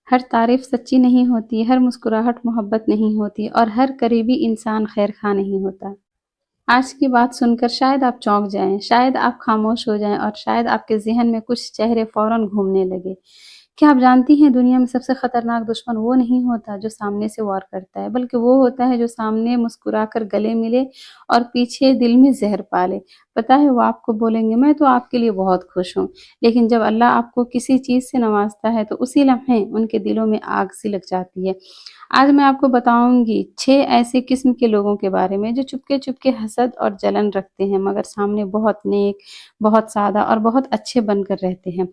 ہر تعریف سچی نہیں ہوتی، ہر مسکراہٹ محبت نہیں ہوتی اور ہر قریبی انسان خیر خواہ نہیں ہوتا۔ آج کی بات سن کر شاید آپ چونک جائیں، شاید آپ خاموش ہو جائیں اور شاید آپ کے ذہن میں کچھ چہرے فوراً گھومنے لگے۔ کیا آپ جانتی ہیں دنیا میں سب سے خطرناک دشمن وہ نہیں ہوتا جو سامنے سے وار کرتا ہے، بلکہ وہ ہوتا ہے جو سامنے مسکرا کر گلے ملے اور پیچھے دل میں زہر پالے۔ پتہ ہے وہ آپ کو بولیں گے میں تو آپ کے لیے بہت خوش ہوں، لیکن جب اللہ آپ کو کسی چیز سے نوازتا ہے تو اسی لمحے ان کے دلوں میں آگ سی لگ جاتی ہے۔ آج میں آپ کو بتاؤں گی 6 ایسے قسم کے لوگوں کے بارے میں جو چپکے چپکے حسد اور جلن رکھتے ہیں مگر سامنے بہت نیک، بہت سادہ اور بہت اچھے بن کر رہتے ہیں۔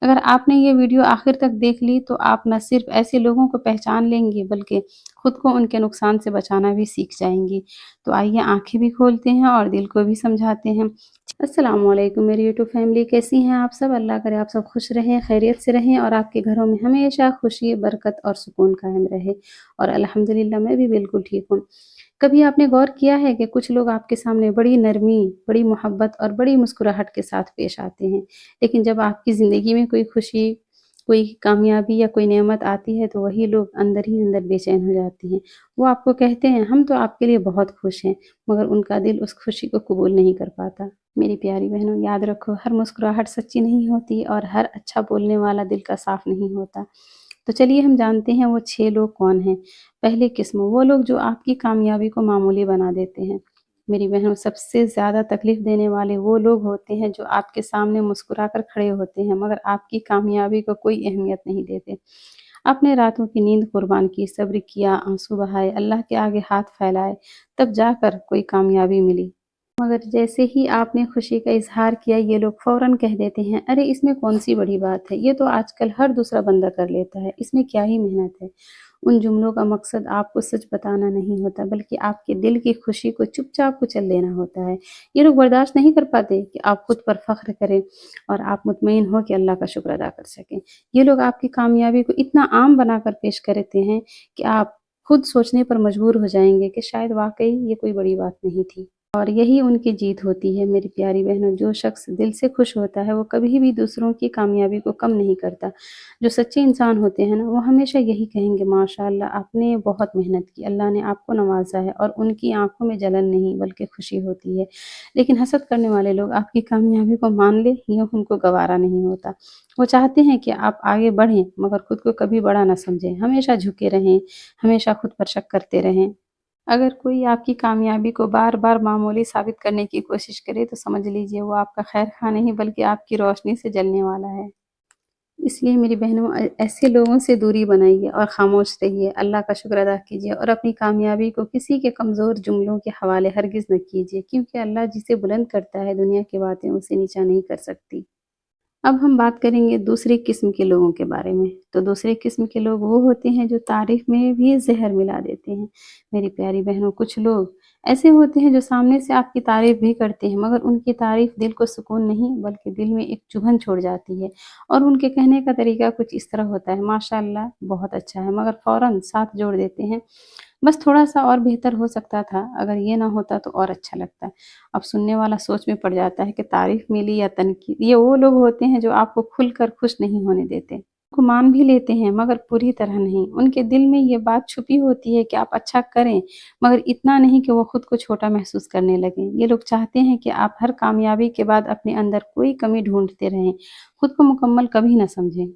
اگر آپ نے یہ ویڈیو آخر تک دیکھ لی تو آپ نہ صرف ایسے لوگوں کو پہچان لیں گی بلکہ خود کو ان کے نقصان سے بچانا بھی سیکھ جائیں گی۔ تو آئیے آنکھیں بھی کھولتے ہیں اور دل کو بھی سمجھاتے ہیں۔ السلام علیکم میری یوٹیوب فیملی، کیسی ہیں آپ سب؟ اللہ کرے آپ سب خوش رہیں، خیریت سے رہیں اور آپ کے گھروں میں ہمیشہ خوشی، برکت اور سکون قائم رہے۔ اور الحمدللہ میں بھی بالکل ٹھیک ہوں۔ کبھی آپ نے غور کیا ہے کہ کچھ لوگ آپ کے سامنے بڑی نرمی، بڑی محبت اور بڑی مسکراہٹ کے ساتھ پیش آتے ہیں، لیکن جب آپ کی زندگی میں کوئی خوشی، کوئی کامیابی یا کوئی نعمت آتی ہے تو وہی لوگ اندر ہی اندر بے چین ہو جاتے ہیں۔ وہ آپ کو کہتے ہیں ہم تو آپ کے لیے بہت خوش ہیں، مگر ان کا دل اس خوشی کو قبول نہیں کر پاتا۔ میری پیاری بہنوں، یاد رکھو ہر مسکراہٹ سچی نہیں ہوتی اور ہر اچھا بولنے والا دل کا صاف نہیں ہوتا۔ تو چلیے ہم جانتے ہیں وہ 6 لوگ کون ہیں۔ پہلی قسم وہ لوگ جو آپ کی کامیابی کو معمولی بنا دیتے ہیں۔ میری بہنوں، سب سے زیادہ تکلیف دینے والے وہ لوگ ہوتے ہیں جو آپ کے سامنے مسکرا کر کھڑے ہوتے ہیں مگر آپ کی کامیابی کو کوئی اہمیت نہیں دیتے۔ آپ نے راتوں کی نیند قربان کی، صبر کیا، آنسو بہائے، اللہ کے آگے ہاتھ پھیلائے، تب جا کر کوئی کامیابی ملی۔ مگر جیسے ہی آپ نے خوشی کا اظہار کیا یہ لوگ فوراً کہہ دیتے ہیں ارے اس میں کون سی بڑی بات ہے، یہ تو آج کل ہر دوسرا بندہ کر لیتا ہے، اس میں کیا ہی محنت ہے۔ ان جملوں کا مقصد آپ کو سچ بتانا نہیں ہوتا بلکہ آپ کے دل کی خوشی کو چپ چاپ کچل دینا ہوتا ہے۔ یہ لوگ برداشت نہیں کر پاتے کہ آپ خود پر فخر کریں اور آپ مطمئن ہو کہ اللہ کا شکر ادا کر سکیں۔ یہ لوگ آپ کی کامیابی کو اتنا عام بنا کر پیش کرتے ہیں کہ آپ خود سوچنے پر مجبور ہو جائیں گے کہ شاید واقعی یہ کوئی بڑی بات نہیں تھی۔ اور یہی ان کی جیت ہوتی ہے میری پیاری بہنوں۔ جو شخص دل سے خوش ہوتا ہے وہ کبھی بھی دوسروں کی کامیابی کو کم نہیں کرتا۔ جو سچے انسان ہوتے ہیں نا وہ ہمیشہ یہی کہیں گے ماشاءاللہ آپ نے بہت محنت کی، اللہ نے آپ کو نوازا ہے، اور ان کی آنکھوں میں جلن نہیں بلکہ خوشی ہوتی ہے۔ لیکن حسد کرنے والے لوگ آپ کی کامیابی کو مان لیں یہ ان کو گوارا نہیں ہوتا۔ وہ چاہتے ہیں کہ آپ آگے بڑھیں مگر خود کو کبھی بڑا نہ سمجھیں، ہمیشہ جھکے رہیں، ہمیشہ خود پر شک کرتے رہیں۔ اگر کوئی آپ کی کامیابی کو بار بار معمولی ثابت کرنے کی کوشش کرے تو سمجھ لیجئے وہ آپ کا خیر خواہ نہیں بلکہ آپ کی روشنی سے جلنے والا ہے۔ اس لیے میری بہنوں ایسے لوگوں سے دوری بنائیے اور خاموش رہیے، اللہ کا شکر ادا کیجیے اور اپنی کامیابی کو کسی کے کمزور جملوں کے حوالے ہرگز نہ کیجیے، کیونکہ اللہ جسے بلند کرتا ہے دنیا کی باتیں اسے نیچا نہیں کر سکتی۔ اب ہم بات کریں گے دوسری قسم کے لوگوں کے بارے میں۔ تو دوسری قسم کے لوگ وہ ہوتے ہیں جو تعریف میں بھی زہر ملا دیتے ہیں۔ میری پیاری بہنوں، کچھ لوگ ایسے ہوتے ہیں جو سامنے سے آپ کی تعریف بھی کرتے ہیں مگر ان کی تعریف دل کو سکون نہیں بلکہ دل میں ایک چبھن چھوڑ جاتی ہے، اور ان کے کہنے کا طریقہ کچھ اس طرح ہوتا ہے ماشاءاللہ بہت اچھا ہے، مگر فوراً ساتھ جوڑ دیتے ہیں بس تھوڑا سا اور بہتر ہو سکتا تھا، اگر یہ نہ ہوتا تو اور اچھا لگتا۔ اب سننے والا سوچ میں پڑ جاتا ہے کہ تعریف ملی یا تنقید۔ یہ وہ لوگ ہوتے ہیں جو آپ کو کھل کر خوش نہیں ہونے دیتے، کو مان بھی لیتے ہیں مگر پوری طرح نہیں۔ ان کے دل میں یہ بات چھپی ہوتی ہے کہ آپ اچھا کریں مگر اتنا نہیں کہ وہ خود کو چھوٹا محسوس کرنے لگیں۔ یہ لوگ چاہتے ہیں کہ آپ ہر کامیابی کے بعد اپنے اندر کوئی کمی ڈھونڈتے رہیں، خود کو مکمل کبھی نہ سمجھیں۔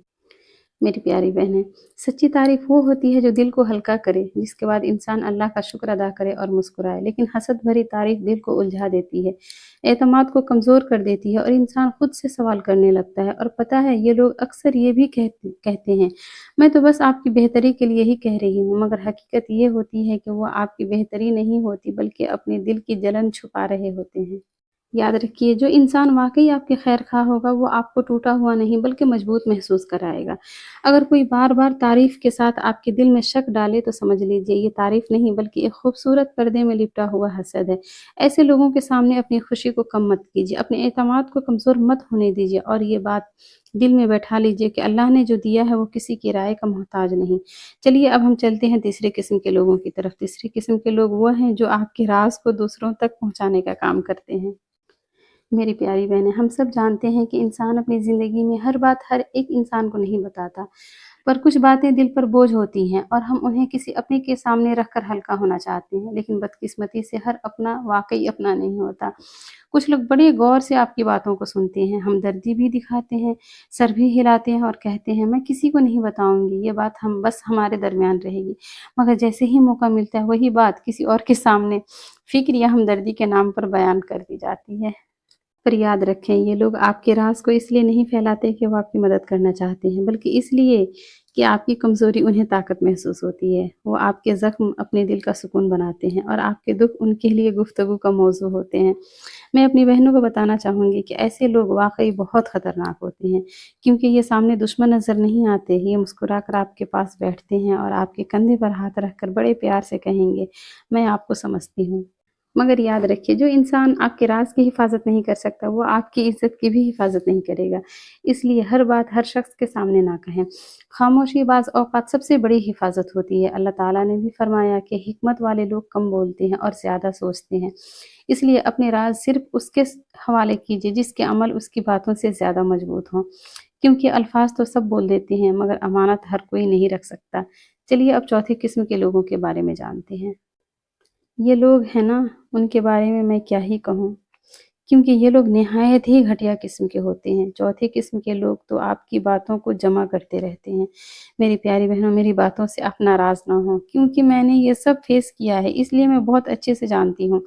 میری پیاری بہنیں، سچی تعریف وہ ہوتی ہے جو دل کو ہلکا کرے، جس کے بعد انسان اللہ کا شکر ادا کرے اور مسکرائے، لیکن حسد بھری تعریف دل کو الجھا دیتی ہے، اعتماد کو کمزور کر دیتی ہے اور انسان خود سے سوال کرنے لگتا ہے۔ اور پتہ ہے یہ لوگ اکثر یہ بھی کہتے ہیں میں تو بس آپ کی بہتری کے لیے ہی کہہ رہی ہوں، مگر حقیقت یہ ہوتی ہے کہ وہ آپ کی بہتری نہیں ہوتی بلکہ اپنے دل کی جلن چھپا رہے ہوتے ہیں۔ یاد رکھیے جو انسان واقعی آپ کے خیر خواہ ہوگا وہ آپ کو ٹوٹا ہوا نہیں بلکہ مضبوط محسوس کرائے گا۔ اگر کوئی بار بار تعریف کے ساتھ آپ کے دل میں شک ڈالے تو سمجھ لیجئے یہ تعریف نہیں بلکہ ایک خوبصورت پردے میں لپٹا ہوا حسد ہے۔ ایسے لوگوں کے سامنے اپنی خوشی کو کم مت کیجیے، اپنے اعتماد کو کمزور مت ہونے دیجیے اور یہ بات دل میں بیٹھا لیجئے کہ اللہ نے جو دیا ہے وہ کسی کی رائے کا محتاج نہیں۔ چلیے اب ہم چلتے ہیں تیسری قسم کے لوگوں کی طرف۔ تیسری قسم کے لوگ وہ ہیں جو آپ کے راز کو دوسروں تک پہنچانے کا کام کرتے ہیں۔ میری پیاری بہنیں، ہم سب جانتے ہیں کہ انسان اپنی زندگی میں ہر بات ہر ایک انسان کو نہیں بتاتا، پر کچھ باتیں دل پر بوجھ ہوتی ہیں اور ہم انہیں کسی اپنے کے سامنے رکھ کر ہلکا ہونا چاہتے ہیں، لیکن بدقسمتی سے ہر اپنا واقعی اپنا نہیں ہوتا۔ کچھ لوگ بڑے غور سے آپ کی باتوں کو سنتے ہیں، ہمدردی بھی دکھاتے ہیں، سر بھی ہلاتے ہیں اور کہتے ہیں میں کسی کو نہیں بتاؤں گی، یہ بات ہم بس ہمارے درمیان رہے گی۔ مگر جیسے ہی موقع ملتا ہے وہی بات کسی اور کے سامنے فکر یا ہمدردی کے نام پر بیان کر دی جاتی ہے۔ پر یاد رکھیں یہ لوگ آپ کے راز کو اس لیے نہیں پھیلاتے کہ وہ آپ کی مدد کرنا چاہتے ہیں، بلکہ اس لیے کہ آپ کی کمزوری انہیں طاقت محسوس ہوتی ہے۔ وہ آپ کے زخم اپنے دل کا سکون بناتے ہیں اور آپ کے دکھ ان کے لیے گفتگو کا موضوع ہوتے ہیں۔ میں اپنی بہنوں کو بتانا چاہوں گی کہ ایسے لوگ واقعی بہت خطرناک ہوتے ہیں، کیونکہ یہ سامنے دشمن نظر نہیں آتے، یہ مسکرا کر آپ کے پاس بیٹھتے ہیں اور آپ کے کندھے پر ہاتھ رکھ کر بڑے پیار سے کہیں گے میں آپ کو سمجھتی ہوں۔ مگر یاد رکھیے جو انسان آپ کے راز کی حفاظت نہیں کر سکتا وہ آپ کی عزت کی بھی حفاظت نہیں کرے گا، اس لیے ہر بات ہر شخص کے سامنے نہ کہیں۔ خاموشی بعض اوقات سب سے بڑی حفاظت ہوتی ہے۔ اللہ تعالیٰ نے بھی فرمایا کہ حکمت والے لوگ کم بولتے ہیں اور زیادہ سوچتے ہیں، اس لیے اپنے راز صرف اس کے حوالے کیجیے جس کے عمل اس کی باتوں سے زیادہ مضبوط ہوں، کیونکہ الفاظ تو سب بول دیتے ہیں مگر امانت ہر کوئی نہیں رکھ سکتا۔ چلیے اب چوتھے قسم کے لوگوں کے بارے میں جانتے ہیں۔ یہ لوگ ہیں نا، ان کے بارے میں کیا ہی کہوں، کیونکہ یہ لوگ نہایت ہی گھٹیا قسم کے ہوتے ہیں۔ چوتھے قسم کے لوگ تو آپ کی باتوں کو جمع کرتے رہتے ہیں۔ میری پیاری بہنوں میری باتوں سے آپ ناراض نہ ہوں، کیونکہ میں نے یہ سب فیس کیا ہے اس لیے میں بہت اچھے سے جانتی ہوں۔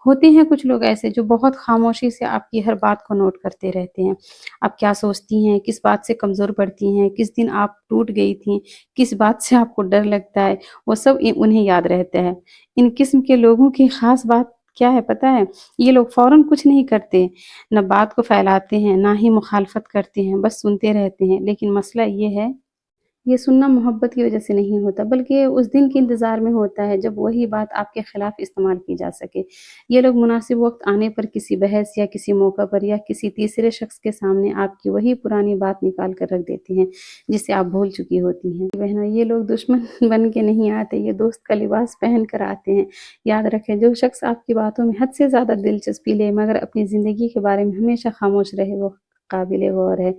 ہوتے ہیں کچھ لوگ ایسے جو بہت خاموشی سے آپ کی ہر بات کو نوٹ کرتے رہتے ہیں، آپ کیا سوچتی ہیں، کس بات سے کمزور پڑتی ہیں، کس دن آپ ٹوٹ گئی تھیں، کس بات سے آپ کو ڈر لگتا ہے، وہ سب انہیں یاد رہتا ہے۔ ان قسم کے لوگوں کی خاص بات کیا ہے پتہ ہے؟ یہ لوگ فوراً کچھ نہیں کرتے، نہ بات کو پھیلاتے ہیں نہ ہی مخالفت کرتے ہیں، بس سنتے رہتے ہیں۔ لیکن مسئلہ یہ ہے یہ سننا محبت کی وجہ سے نہیں ہوتا بلکہ اس دن کے انتظار میں ہوتا ہے جب وہی بات آپ کے خلاف استعمال کی جا سکے۔ یہ لوگ مناسب وقت آنے پر کسی بحث یا کسی موقع پر یا کسی تیسرے شخص کے سامنے آپ کی وہی پرانی بات نکال کر رکھ دیتے ہیں جسے آپ بھول چکی ہوتی ہیں۔ بہنوں یہ لوگ دشمن بن کے نہیں آتے، یہ دوست کا لباس پہن کر آتے ہیں۔ یاد رکھیں جو شخص آپ کی باتوں میں حد سے زیادہ دلچسپی لے مگر اپنی زندگی کے بارے میں ہمیشہ خاموش رہے وہ قابل غور ہے۔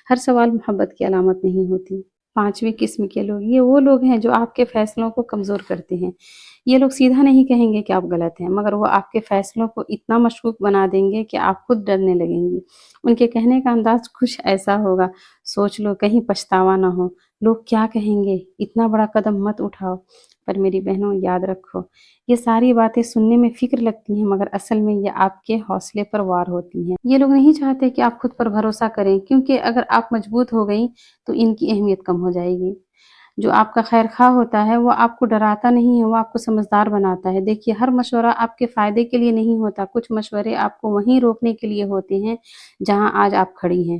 ہر سوال محبت کی علامت نہیں ہوتی۔ پانچویں قسم کے لوگ یہ وہ لوگ ہیں جو آپ کے فیصلوں کو کمزور کرتے ہیں۔ یہ لوگ سیدھا نہیں کہیں گے کہ آپ غلط ہیں مگر وہ آپ کے فیصلوں کو اتنا مشکوک بنا دیں گے کہ آپ خود ڈرنے لگیں گی۔ ان کے کہنے کا انداز کچھ ایسا ہوگا سوچ لو کہیں پچھتاوا نہ ہو، لوگ کیا کہیں گے، اتنا بڑا قدم مت اٹھاؤ۔ پر میری بہنوں یاد رکھو یہ ساری باتیں سننے میں فکر لگتی ہیں مگر اصل میں یہ آپ کے حوصلے پر وار ہوتی ہیں۔ یہ لوگ نہیں چاہتے کہ آپ خود پر بھروسہ کریں کیونکہ اگر آپ مضبوط ہو گئیں تو ان کی اہمیت کم ہو جائے گی۔ جو آپ کا خیر خواہ ہوتا ہے وہ آپ کو ڈراتا نہیں ہے، وہ آپ کو سمجھدار بناتا ہے۔ دیکھیے ہر مشورہ آپ کے فائدے کے لیے نہیں ہوتا، کچھ مشورے آپ کو وہیں روکنے کے لیے ہوتے ہیں جہاں آج آپ کھڑی ہیں۔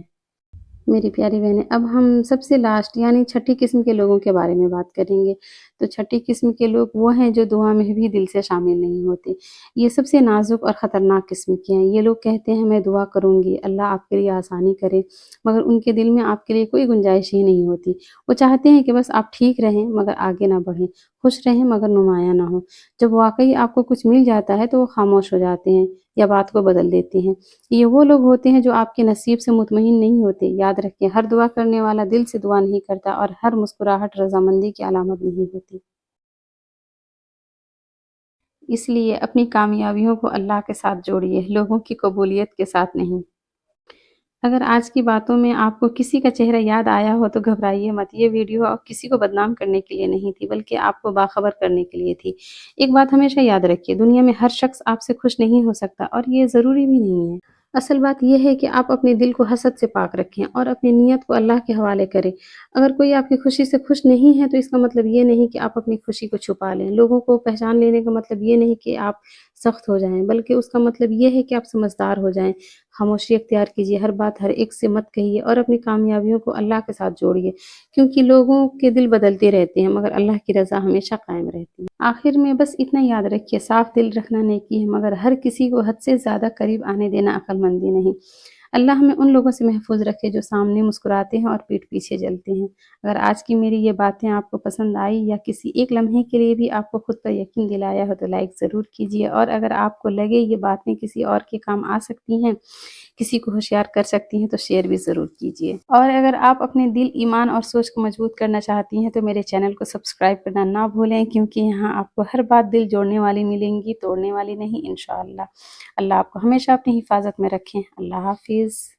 میری پیاری بہنیں اب ہم سب سے لاسٹ یعنی چھٹی قسم کے لوگوں کے بارے میں بات کریں گے۔ تو چھٹی قسم کے لوگ وہ ہیں جو دعا میں بھی دل سے شامل نہیں ہوتے۔ یہ سب سے نازک اور خطرناک قسم کے ہیں۔ یہ لوگ کہتے ہیں میں دعا کروں گی اللہ آپ کے لیے آسانی کرے مگر ان کے دل میں آپ کے لیے کوئی گنجائش ہی نہیں ہوتی۔ وہ چاہتے ہیں کہ بس آپ ٹھیک رہیں مگر آگے نہ بڑھیں، خوش رہیں مگر نمایاں نہ ہوں۔ جب واقعی آپ کو کچھ مل جاتا ہے تو وہ خاموش ہو جاتے ہیں یا بات کو بدل دیتے ہیں۔ یہ وہ لوگ ہوتے ہیں جو آپ کے نصیب سے مطمئن نہیں ہوتے۔ یاد رکھیں ہر دعا کرنے والا دل سے دعا نہیں کرتا اور ہر مسکراہٹ رضامندی کی علامت نہیں ہوتی۔ اس لیے اپنی کامیابیوں کو اللہ کے ساتھ جوڑیے، لوگوں کی قبولیت کے ساتھ نہیں۔ اگر آج کی باتوں میں آپ کو کسی کا چہرہ یاد آیا ہو تو گھبرائیے مت، یہ ویڈیو کسی کو بدنام کرنے کے لیے نہیں تھی بلکہ آپ کو باخبر کرنے کے لیے تھی۔ ایک بات ہمیشہ یاد رکھیے دنیا میں ہر شخص آپ سے خوش نہیں ہو سکتا اور یہ ضروری بھی نہیں ہے۔ اصل بات یہ ہے کہ آپ اپنے دل کو حسد سے پاک رکھیں اور اپنی نیت کو اللہ کے حوالے کریں۔ اگر کوئی آپ کی خوشی سے خوش نہیں ہے تو اس کا مطلب یہ نہیں کہ آپ اپنی خوشی کو چھپا لیں۔ لوگوں کو پہچان لینے کا مطلب یہ نہیں کہ آپ سخت ہو جائیں بلکہ اس کا مطلب یہ ہے کہ آپ سمجھدار ہو جائیں۔ خاموشی اختیار کیجیے، ہر بات ہر ایک سے مت کہیے اور اپنی کامیابیوں کو اللہ کے ساتھ جوڑیے کیونکہ لوگوں کے دل بدلتے رہتے ہیں مگر اللہ کی رضا ہمیشہ قائم رہتی ہے۔ آخر میں بس اتنا یاد رکھیے صاف دل رکھنا نیکی ہے مگر ہر کسی کو حد سے زیادہ قریب آنے دینا عقل مندی نہیں۔ اللہ ہمیں ان لوگوں سے محفوظ رکھے جو سامنے مسکراتے ہیں اور پیٹھ پیچھے جلتے ہیں۔ اگر آج کی میری یہ باتیں آپ کو پسند آئی یا کسی ایک لمحے کے لیے بھی آپ کو خود پر یقین دلایا ہو تو لائک ضرور کیجیے اور اگر آپ کو لگے یہ باتیں کسی اور کے کام آ سکتی ہیں کسی کو ہوشیار کر سکتی ہیں تو شیئر بھی ضرور کیجیے۔ اور اگر آپ اپنے دل، ایمان اور سوچ کو مضبوط کرنا چاہتی ہیں تو میرے چینل کو سبسکرائب کرنا نہ بھولیں، کیونکہ یہاں آپ کو ہر بات دل جوڑنے والی ملیں گی، توڑنے والی نہیں انشاءاللہ۔ اللہ آپ کو ہمیشہ اپنی حفاظت میں رکھیں۔ اللہ حافظ۔